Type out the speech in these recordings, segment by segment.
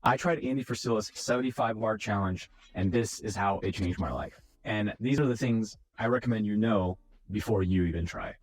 I tried Andy Frisella's 75 hard challenge, and this is how it changed my life. And these are the things I recommend you know before you even try.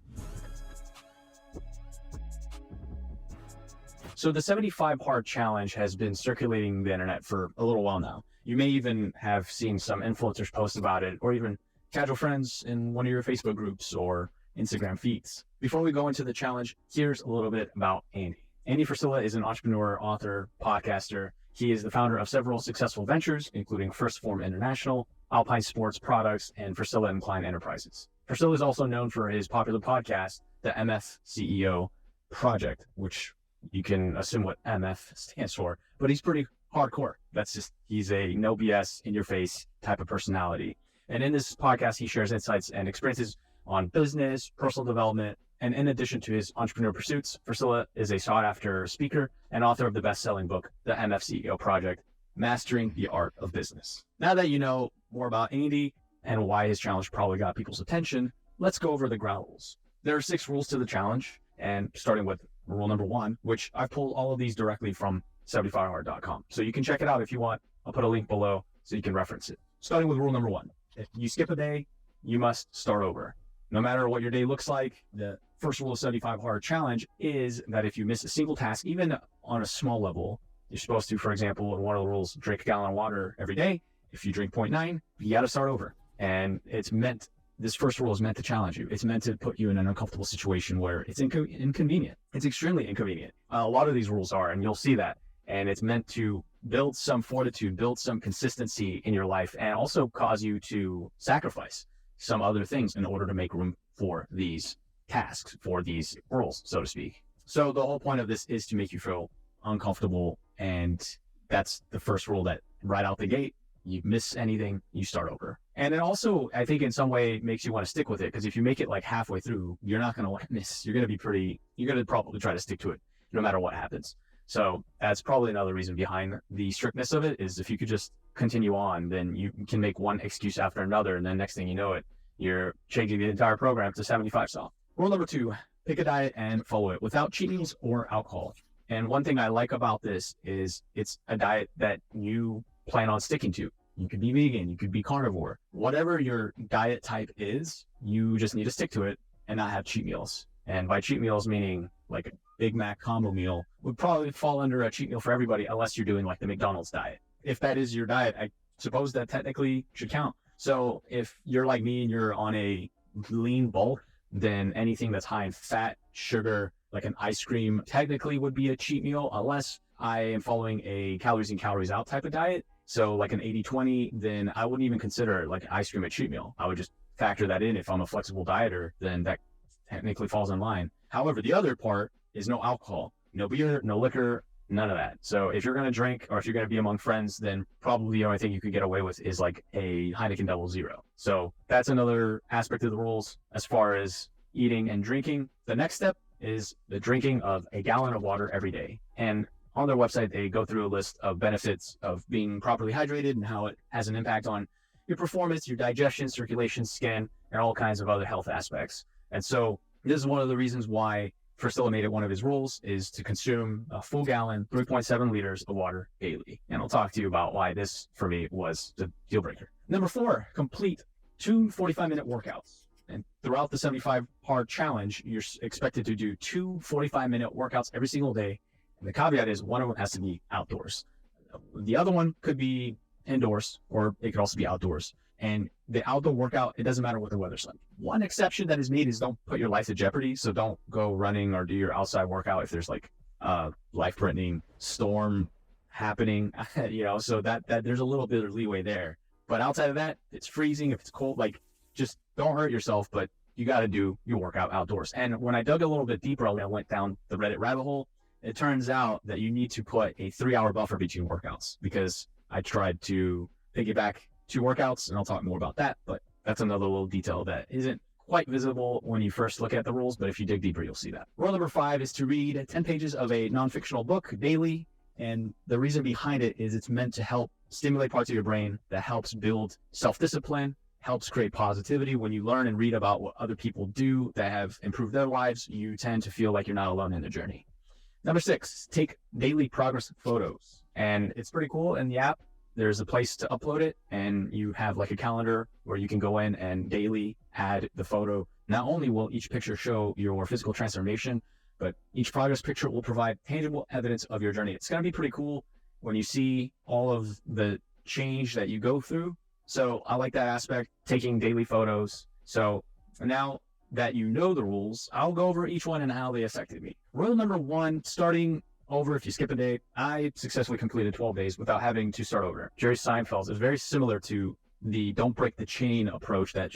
So the 75 hard challenge has been circulating the internet for a little while now. You may even have seen some influencers post about it, or even casual friends in one of your Facebook groups or Instagram feeds. Before we go into the challenge, here's a little bit about Andy. Andy Frisella is an entrepreneur, author, podcaster. He is the founder of several successful ventures, including First Form International, Alpine Sports Products, and Frisella and Klein Enterprises. Frisella is also known for his popular podcast, the MF CEO Project, which you can assume what MF stands for, but he's pretty hardcore. He's a no BS, in your face type of personality. And in this podcast, he shares insights and experiences on business, personal development, and in addition to his entrepreneur pursuits, Frisella is a sought-after speaker and author of the best-selling book, The MF CEO Project, Mastering the Art of Business. Now that you know more about Andy and why his challenge probably got people's attention, let's go over the ground rules. There are 6 rules to the challenge, and starting with rule number 1, which I've pulled all of these directly from 75hard.com. So you can check it out if you want. I'll put a link below so you can reference it. Starting with rule number 1, if you skip a day, you must start over. No matter what your day looks like, the first rule of 75 hard challenge is that if you miss a single task, even on a small level, you're supposed to, for example, in one of the rules, drink a gallon of water every day. If you drink 0.9, you got to start over. And this first rule is meant to challenge you. It's meant to put you in an uncomfortable situation where it's inconvenient. It's extremely inconvenient. A lot of these rules are, and you'll see that. And it's meant to build some fortitude, build some consistency in your life, and also cause you to sacrifice some other things in order to make room for these tasks, for these rules, so to speak. So the whole point of this is to make you feel uncomfortable. And that's the first rule, that right out the gate, you miss anything, you start over. And it also, I think in some way makes you want to stick with it, because if you make it like halfway through, you're not going to miss. You're going to probably try to stick to it no matter what happens. So that's probably another reason behind the strictness of it, is if you could just continue on, then you can make one excuse after another. And then next thing you know it, you're changing the entire program to 75 style. Rule number 2, pick a diet and follow it without cheat meals or alcohol. And one thing I like about this is it's a diet that you plan on sticking to. You could be vegan, you could be carnivore. Whatever your diet type is, you just need to stick to it and not have cheat meals. And by cheat meals, meaning like a Big Mac combo meal would probably fall under a cheat meal for everybody, unless you're doing like the McDonald's diet. If that is your diet, I suppose that technically should count. So if you're like me and you're on a lean bulk, then anything that's high in fat, sugar, like an ice cream, technically would be a cheat meal, unless I am following a calories in, calories out type of diet. So like an 80-20, then I wouldn't even consider like ice cream a cheat meal. I would just factor that in. If I'm a flexible dieter, then that technically falls in line. However, the other part is no alcohol, no beer, no liquor, none of that. So if you're going to drink, or if you're going to be among friends, then probably the only thing you could get away with is like a Heineken Double Zero. So that's another aspect of the rules as far as eating and drinking. The next step is the drinking of a gallon of water every day. And on their website, they go through a list of benefits of being properly hydrated and how it has an impact on your performance, your digestion, circulation, skin, and all kinds of other health aspects. And so this is one of the reasons why Frisella made it one of his rules, is to consume a full gallon, 3.7 liters of water daily. And I'll talk to you about why this, for me, was the deal breaker. Number 4, complete 2 45-minute workouts. And throughout the 75 hard challenge, you're expected to do 2 45-minute workouts every single day. And the caveat is one of them has to be outdoors. The other one could be indoors, or it could also be outdoors. And the outdoor workout, it doesn't matter what the weather's like. One exception that is made is don't put your life at jeopardy. So don't go running or do your outside workout if there's like a life-threatening storm happening, so that there's a little bit of leeway there. But outside of that, it's freezing, if it's cold, like just don't hurt yourself, but you got to do your workout outdoors. And when I dug a little bit deeper, I went down the Reddit rabbit hole. It turns out that you need to put a 3-hour buffer between workouts, because I tried to piggyback 2 workouts, and I'll talk more about that, but that's another little detail that isn't quite visible when you first look at the rules, but if you dig deeper, you'll see that. Rule number 5 is to read 10 pages of a non-fictional book daily, and the reason behind it is it's meant to help stimulate parts of your brain that helps build self-discipline, helps create positivity. When you learn and read about what other people do that have improved their lives, you tend to feel like you're not alone in the journey. Number 6, take daily progress photos. And it's pretty cool. In the app, there's a place to upload it, and you have like a calendar where you can go in and daily add the photo. Not only will each picture show your physical transformation, but each progress picture will provide tangible evidence of your journey. It's going to be pretty cool when you see all of the change that you go through. So I like that aspect, taking daily photos. So now that you know the rules, I'll go over each one and how they affected me. Rule number 1, starting over if you skip a day. I successfully completed 12 days without having to start over. Jerry Seinfeld's is very similar to the don't break the chain approach that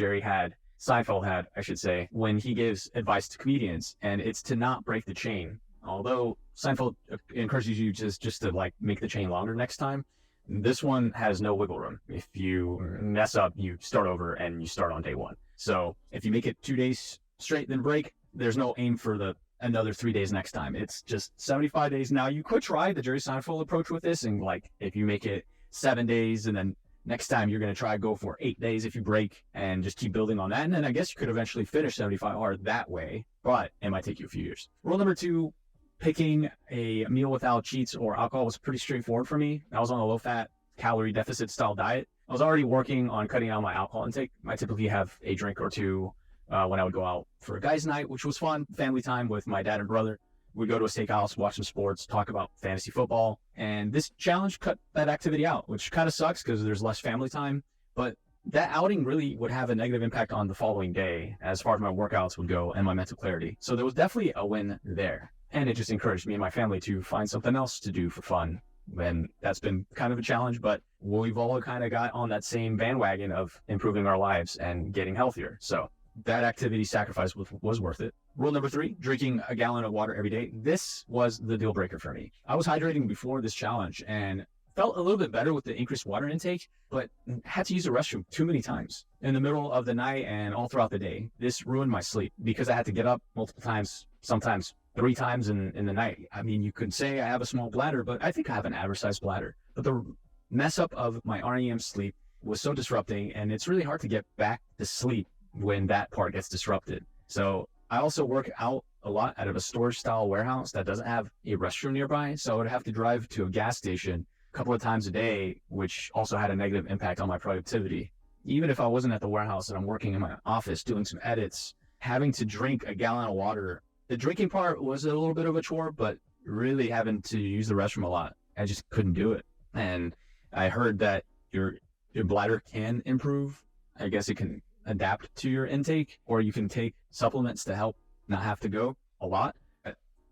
Seinfeld had, I should say, when he gives advice to comedians, and it's to not break the chain. Although Seinfeld encourages you just to like make the chain longer next time, this one has no wiggle room. If you mess up, you start over and you start on day 1. So if you make it 2 days straight, then break, there's no aim for another 3 days next time. It's just 75 days. Now you could try the Jerry Seinfeld approach with this, and like if you make it 7 days and then next time you're going to try go for 8 days if you break, and just keep building on that. And then I guess you could eventually finish 75 hard that way, but it might take you a few years. Rule number 2, picking a meal without cheats or alcohol was pretty straightforward for me. I was on a low-fat, calorie deficit style diet. I was already working on cutting out my alcohol intake. I typically have a drink or two when I would go out for a guys' night, which was fun, family time with my dad and brother. We'd go to a steakhouse, watch some sports, talk about fantasy football. And this challenge cut that activity out, which kind of sucks because there's less family time. But that outing really would have a negative impact on the following day as far as my workouts would go and my mental clarity. So there was definitely a win there. And it just encouraged me and my family to find something else to do for fun. And that's been kind of a challenge, but we've all kind of got on that same bandwagon of improving our lives and getting healthier. So that activity sacrifice was worth it. Rule number 3, drinking a gallon of water every day. This was the deal breaker for me. I was hydrating before this challenge and felt a little bit better with the increased water intake, but had to use the restroom too many times in the middle of the night and all throughout the day. This ruined my sleep because I had to get up multiple times, sometimes 3 times in the night. I mean, you could say I have a small bladder, but I think I have an average sized bladder. But the mess up of my REM sleep was so disrupting, and it's really hard to get back to sleep when that part gets disrupted. So I also work out a lot out of a storage style warehouse that doesn't have a restroom nearby. So I would have to drive to a gas station a couple of times a day, which also had a negative impact on my productivity. Even if I wasn't at the warehouse and I'm working in my office doing some edits, having to drink a gallon of water, the drinking part was a little bit of a chore, but really having to use the restroom a lot, I just couldn't do it. And I heard that your bladder can improve. I guess it can adapt to your intake, or you can take supplements to help not have to go a lot.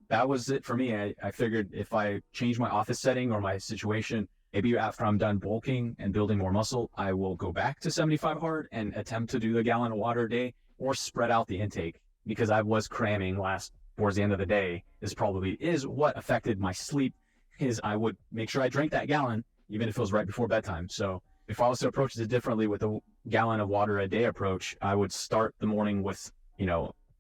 That was it for me. I figured if I change my office setting or my situation, maybe after I'm done bulking and building more muscle, I will go back to 75 hard and attempt to do the gallon of water a day, or spread out the intake, because I was cramming towards the end of the day. This probably is what affected my sleep, is I would make sure I drank that gallon, even if it was right before bedtime. So if I was to approach it differently with a gallon of water a day approach, I would start the morning with,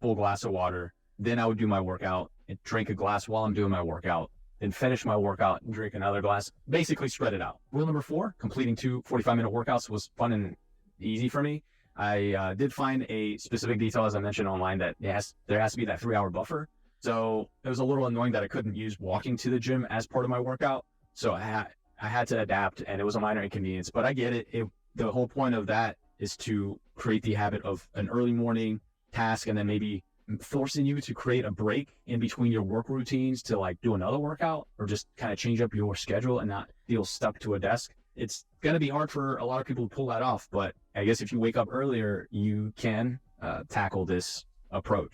full glass of water. Then I would do my workout and drink a glass while I'm doing my workout, then finish my workout and drink another glass, basically spread it out. Rule number 4, completing 2 45-minute workouts was fun and easy for me. I did find a specific detail, as I mentioned online, that there has to be that 3-hour buffer. So it was a little annoying that I couldn't use walking to the gym as part of my workout. So I had to adapt, and it was a minor inconvenience, but I get it. The whole point of that is to create the habit of an early morning task, and then maybe forcing you to create a break in between your work routines to like do another workout, or just kind of change up your schedule and not feel stuck to a desk. It's going to be hard for a lot of people to pull that off, but I guess if you wake up earlier, you can tackle this approach.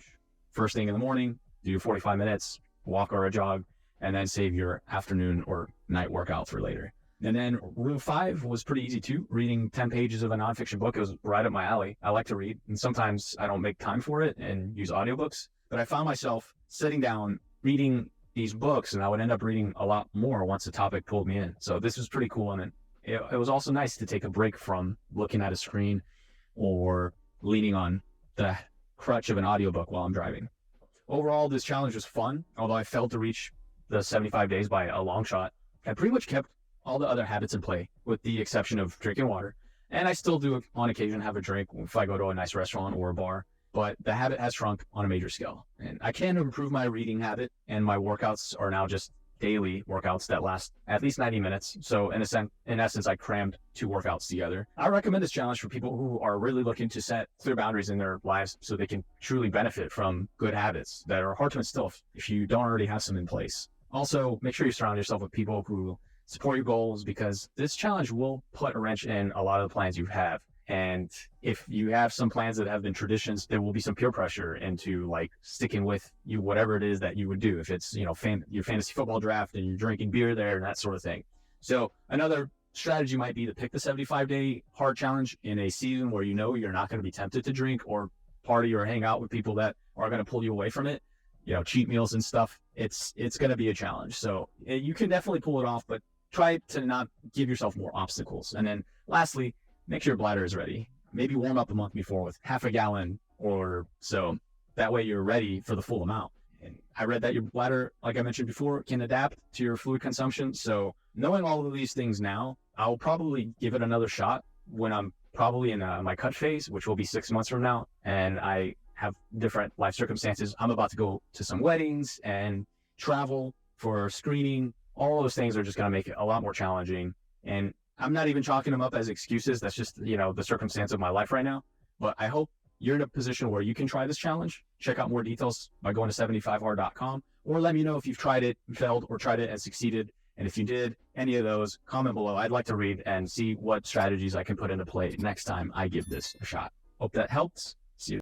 First thing in the morning, do your 45 minutes, walk or a jog, and then save your afternoon or night workout for later. And then rule 5 was pretty easy too. Reading 10 pages of a nonfiction book. It was right up my alley. I like to read, and sometimes I don't make time for it and use audiobooks, but I found myself sitting down reading these books, and I would end up reading a lot more once the topic pulled me in. So this was pretty cool. And it was also nice to take a break from looking at a screen or leaning on the crutch of an audiobook while I'm driving. Overall, this challenge was fun, although I failed to reach the 75 days by a long shot. I pretty much kept all the other habits in play, with the exception of drinking water. And I still do on occasion have a drink if I go to a nice restaurant or a bar, but the habit has shrunk on a major scale. And I can improve my reading habit, and my workouts are now just daily workouts that last at least 90 minutes. So in essence, I crammed 2 workouts together. I recommend this challenge for people who are really looking to set clear boundaries in their lives so they can truly benefit from good habits that are hard to instill if you don't already have some in place. Also, make sure you surround yourself with people who support your goals, because this challenge will put a wrench in a lot of the plans you have. And if you have some plans that have been traditions, there will be some peer pressure into like sticking with you, whatever it is that you would do. If it's, your fantasy football draft and you're drinking beer there and that sort of thing. So another strategy might be to pick the 75-day hard challenge in a season where you're not going to be tempted to drink or party or hang out with people that are going to pull you away from it. Cheat meals and stuff. It's going to be a challenge. So you can definitely pull it off, but try to not give yourself more obstacles. And then lastly, make sure your bladder is ready. Maybe warm up a month before with half a gallon or so. That way you're ready for the full amount. And I read that your bladder, like I mentioned before, can adapt to your fluid consumption. So knowing all of these things now, I'll probably give it another shot when I'm probably in my cut phase, which will be 6 months from now. And I have different life circumstances. I'm about to go to some weddings and travel for screening. All those things are just going to make it a lot more challenging. And I'm not even chalking them up as excuses. That's just, the circumstance of my life right now. But I hope you're in a position where you can try this challenge. Check out more details by going to 75hard.com, or let me know if you've tried it, failed, or tried it and succeeded. And if you did any of those, comment below. I'd like to read and see what strategies I can put into play next time I give this a shot. Hope that helps.